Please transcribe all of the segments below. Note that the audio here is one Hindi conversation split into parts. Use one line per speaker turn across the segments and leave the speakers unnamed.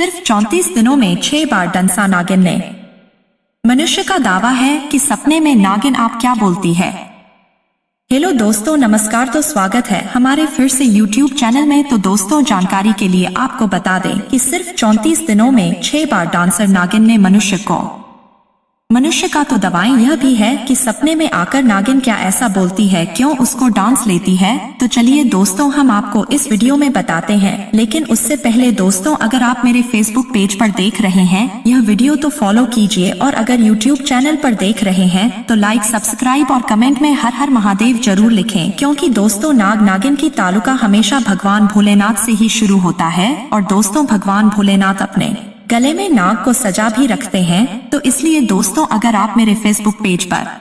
सिर्फ 34 दिनों में 6 बार डंसा नागिन ने। मनुष्य का दावा है कि सपने में नागिन आप क्या बोलती है। हेलो दोस्तों, नमस्कार। तो स्वागत है हमारे फिर से YouTube चैनल में। तो दोस्तों, जानकारी के लिए आपको बता दें कि सिर्फ 34 दिनों में 6 बार डांसर नागिन ने मनुष्य का तो दवाएं यह भी है कि सपने में आकर नागिन क्या ऐसा बोलती है, क्यों उसको डांस लेती है। तो चलिए दोस्तों, हम आपको इस वीडियो में बताते हैं। लेकिन उससे पहले दोस्तों, अगर आप मेरे फेसबुक पेज पर देख रहे हैं यह वीडियो तो फॉलो कीजिए, और अगर यूट्यूब चैनल पर देख रहे हैं तो लाइक, सब्सक्राइब और कमेंट में हर हर महादेव जरूर लिखें, क्योंकि दोस्तों नाग नागिन की ताल्लुका हमेशा भगवान भोलेनाथ से ही शुरू होता है। और दोस्तों, भगवान भोलेनाथ अपने गले में नाग को सजा भी रखते हैं। तो इसलिए दोस्तों, अगर आप मेरे फेसबुक पेज पर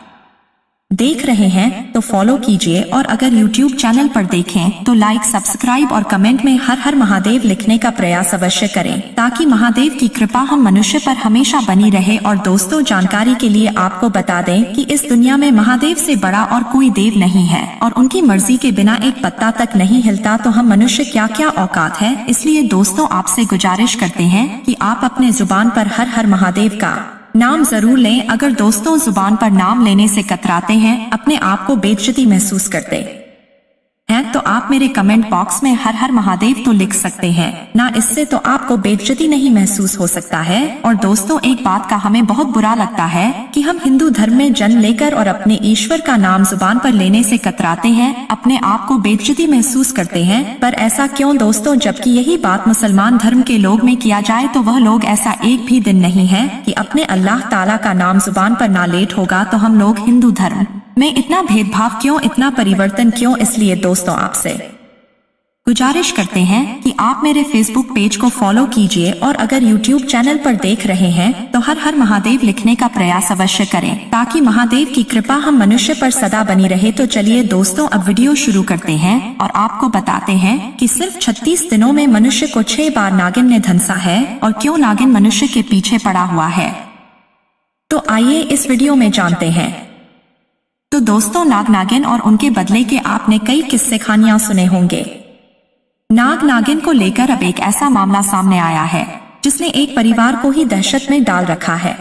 देख रहे हैं तो फॉलो कीजिए, और अगर यूट्यूब चैनल पर देखें तो लाइक, सब्सक्राइब और कमेंट में हर हर महादेव लिखने का प्रयास अवश्य करें, ताकि महादेव की कृपा हम मनुष्य पर हमेशा बनी रहे। और दोस्तों, जानकारी के लिए आपको बता दें कि इस दुनिया में महादेव से बड़ा और कोई देव नहीं है, और उनकी मर्जी के बिना एक पत्ता तक नहीं हिलता। तो हम मनुष्य क्या क्या औकात है। इसलिए दोस्तों, आपसे गुजारिश करते हैं कि आप अपने जुबान पर हर हर महादेव का नाम जरूर लें। अगर दोस्तों जुबान पर नाम लेने से कतराते हैं, अपने आप को बेइज्जती महसूस करते हैं, तो आप मेरे कमेंट बॉक्स में हर हर महादेव तो लिख सकते हैं ना। इससे तो आपको बेइज्जती नहीं महसूस हो सकता है। और दोस्तों, एक बात का हमें बहुत बुरा लगता है कि हम हिंदू धर्म में जन्म लेकर और अपने ईश्वर का नाम जुबान पर लेने से कतराते हैं, अपने आप को बेइज्जती महसूस करते हैं। पर ऐसा क्यों दोस्तों, जबकि यही बात मुसलमान धर्म के लोग में किया जाए तो वह लोग ऐसा एक भी दिन नहीं है कि अपने अल्लाह ताला का नाम जुबान पर ना लेट होगा। तो हम लोग हिंदू धर्म में इतना भेदभाव क्यों, इतना परिवर्तन क्यों। इसलिए दोस्तों, आपसे गुजारिश करते हैं कि आप मेरे फेसबुक पेज को फॉलो कीजिए, और अगर यूट्यूब चैनल पर देख रहे हैं तो हर हर महादेव लिखने का प्रयास अवश्य करें, ताकि महादेव की कृपा हम मनुष्य पर सदा बनी रहे। तो चलिए दोस्तों, अब वीडियो शुरू करते हैं और आपको बताते हैं कि सिर्फ 36 दिनों में मनुष्य को 6 बार नागिन ने धंसा है, और क्यों नागिन मनुष्य के पीछे पड़ा हुआ है। तो आइए इस वीडियो में जानते हैं। तो दोस्तों, नाग नागिन और उनके बदले के आपने कई किस्से कहानियां सुने होंगे। नाग नागिन को लेकर अब एक ऐसा मामला सामने आया है जिसने एक परिवार को ही दहशत में डाल रखा है।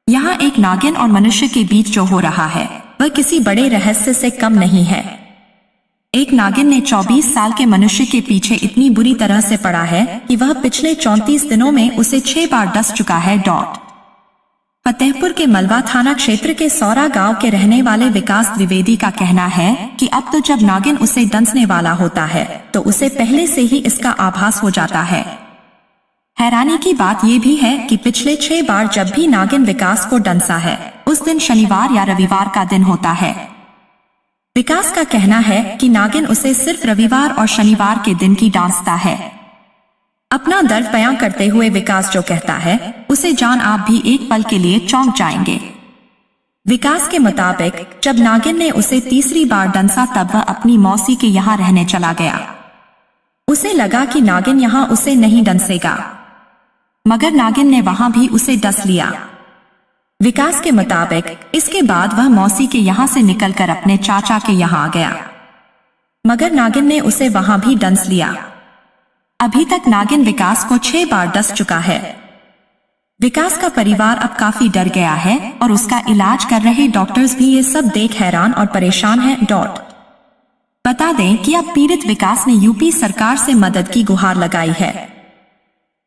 यहाँ एक नागिन और मनुष्य के बीच जो हो रहा है वह किसी बड़े रहस्य से कम नहीं है। एक नागिन ने 24 साल के मनुष्य के पीछे इतनी बुरी तरह से पड़ा है कि वह पिछले 34 दिनों में उसे 6 बार डस चुका है। फतेहपुर के मलवा थाना क्षेत्र के सौरा गांव के रहने वाले विकास द्विवेदी का कहना है कि अब तो जब नागिन उसे डंसने वाला होता है तो उसे पहले से ही इसका आभास हो जाता है। हैरानी की बात यह भी है कि पिछले 6 बार जब भी नागिन विकास को डंसा है, उस दिन शनिवार या रविवार का दिन होता है। विकास का कहना है कि नागिन उसे सिर्फ रविवार और शनिवार के दिन की डांसता है। अपना दर्द बयां करते हुए विकास जो कहता है उसे जान आप भी एक पल के लिए चौंक जाएंगे। विकास के मुताबिक जब नागिन ने उसे तीसरी बार डंसा तब वह अपनी मौसी के यहाँ रहने चला गया। उसे लगा कि नागिन यहाँ उसे नहीं डंसेगा, मगर नागिन ने वहां भी उसे डस लिया। विकास के मुताबिक इसके बाद वह मौसी के यहाँ से निकलकर अपने चाचा के यहाँ आ गया, मगर नागिन ने उसे वहां भी डंस लिया। अभी तक नागिन विकास को 6 बार डस चुका है। विकास का परिवार अब काफी डर गया है, और उसका इलाज कर रहे डॉक्टर्स भी ये सब देख हैरान और परेशान हैं। बता दें कि अब पीड़ित विकास ने यूपी सरकार से मदद की गुहार लगाई है।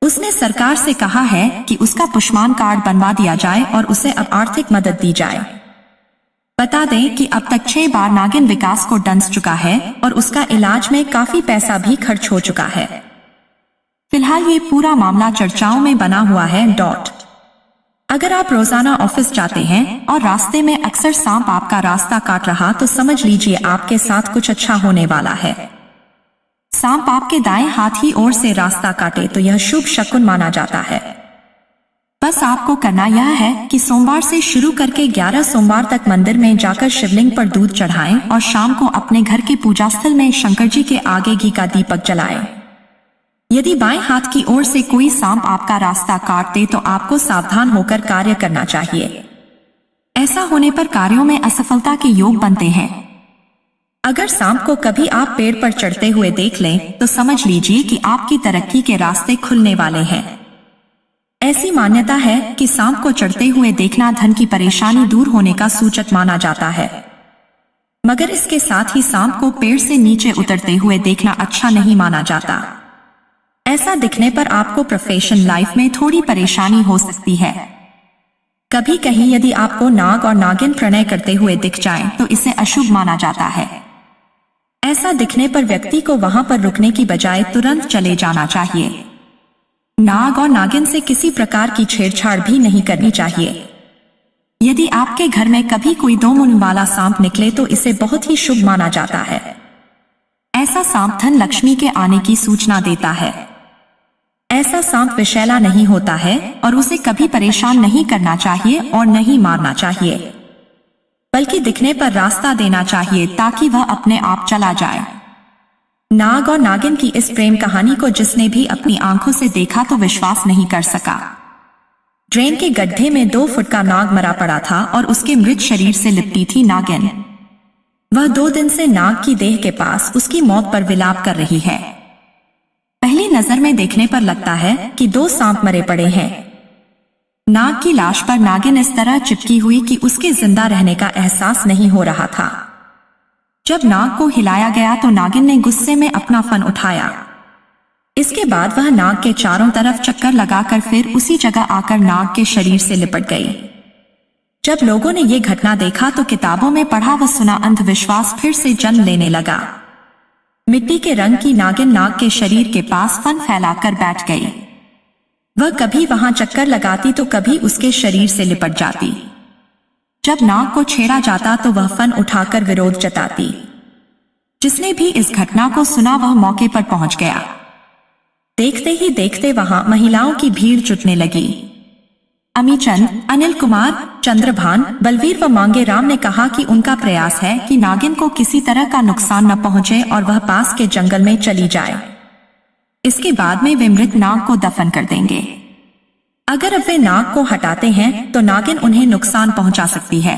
उसने सरकार से कहा है कि उसका आयुष्मान कार्ड बनवा दिया जाए और उसे अब आर्थिक मदद दी जाए। बता दें कि अब तक 6 बार नागिन विकास को डंस चुका है, और उसका इलाज में काफी पैसा भी खर्च हो चुका है। फिलहाल ये पूरा मामला चर्चाओं में बना हुआ है। अगर आप रोजाना ऑफिस जाते हैं और रास्ते में अक्सर सांप आपका रास्ता काट रहा तो समझ लीजिए आपके साथ कुछ अच्छा होने वाला है। सांप आपके दाएं हाथ ही ओर से रास्ता काटे तो यह शुभ शकुन माना जाता है। बस आपको करना यह है कि सोमवार से शुरू करके 11 सोमवार तक मंदिर में जाकर शिवलिंग पर दूध चढ़ाएं, और शाम को अपने घर के पूजा स्थल में शंकर जी के आगे घी का दीपक जलाएं। यदि बाएं हाथ की ओर से कोई सांप आपका रास्ता काट दे तो आपको सावधान होकर कार्य करना चाहिए। ऐसा होने पर कार्यों में असफलता के योग बनते हैं। अगर सांप को कभी आप पेड़ पर चढ़ते हुए देख लें तो समझ लीजिए कि आपकी तरक्की के रास्ते खुलने वाले हैं। ऐसी मान्यता है कि सांप को चढ़ते हुए देखना धन की परेशानी दूर होने का सूचक माना जाता है। मगर इसके साथ ही सांप को पेड़ से नीचे उतरते हुए देखना अच्छा नहीं माना जाता। ऐसा दिखने पर आपको प्रोफेशनल लाइफ में थोड़ी परेशानी हो सकती है। कभी कहीं यदि आपको नाग और नागिन प्रणय करते हुए दिख जाएं तो इसे अशुभ माना जाता है। ऐसा दिखने पर व्यक्ति को वहां पर रुकने की बजाय तुरंत चले जाना चाहिए। नाग और नागिन से किसी प्रकार की छेड़छाड़ भी नहीं करनी चाहिए। यदि आपके घर में कभी कोई 2 मुंह वाला सांप निकले तो इसे बहुत ही शुभ माना जाता है। ऐसा सांप धन लक्ष्मी के आने की सूचना देता है। ऐसा सांप विषैला नहीं होता है और उसे कभी परेशान नहीं करना चाहिए और नहीं मारना चाहिए, बल्कि दिखने पर रास्ता देना चाहिए ताकि वह अपने आप चला जाए। नाग और नागिन की इस प्रेम कहानी को जिसने भी अपनी आंखों से देखा तो विश्वास नहीं कर सका। ड्रेन के गड्ढे में 2 फुट का नाग मरा पड़ा था और उसके मृत शरीर से लिपटी थी नागिन। वह 2 दिन से नाग की देह के पास उसकी मौत पर विलाप कर रही है। पहली नजर में देखने पर लगता है कि 2 सांप मरे पड़े हैं। नाग की लाश पर नागिन इस तरह चिपकी हुई कि उसके जिंदा रहने का एहसास नहीं हो रहा था। जब नाग को हिलाया गया तो नागिन ने गुस्से में अपना फन उठाया। इसके बाद वह नाग के चारों तरफ चक्कर लगाकर फिर उसी जगह आकर नाग के शरीर से लिपट गई। जब लोगों ने ये घटना देखा तो किताबों में पढ़ा व सुना अंधविश्वास फिर से जन्म लेने लगा। मिट्टी के रंग की नागिन नाग के शरीर के पास फन फैलाकर बैठ गई। वह कभी वहां चक्कर लगाती तो कभी उसके शरीर से लिपट जाती। जब नाग को छेड़ा जाता तो वह फन उठाकर विरोध जताती। जिसने भी इस घटना को सुना वह मौके पर पहुंच गया। देखते ही देखते वहां महिलाओं की भीड़ जुटने लगी। अमीचंद, अनिल कुमार, चंद्रभान, बलवीर व मांगे राम ने कहा कि उनका प्रयास है कि नागिन को किसी तरह का नुकसान न पहुंचे और वह पास के जंगल में चली जाए। इसके बाद में वे मृत नाग को दफन कर देंगे। अगर अब वे नाग को हटाते हैं तो नागिन उन्हें नुकसान पहुंचा सकती है।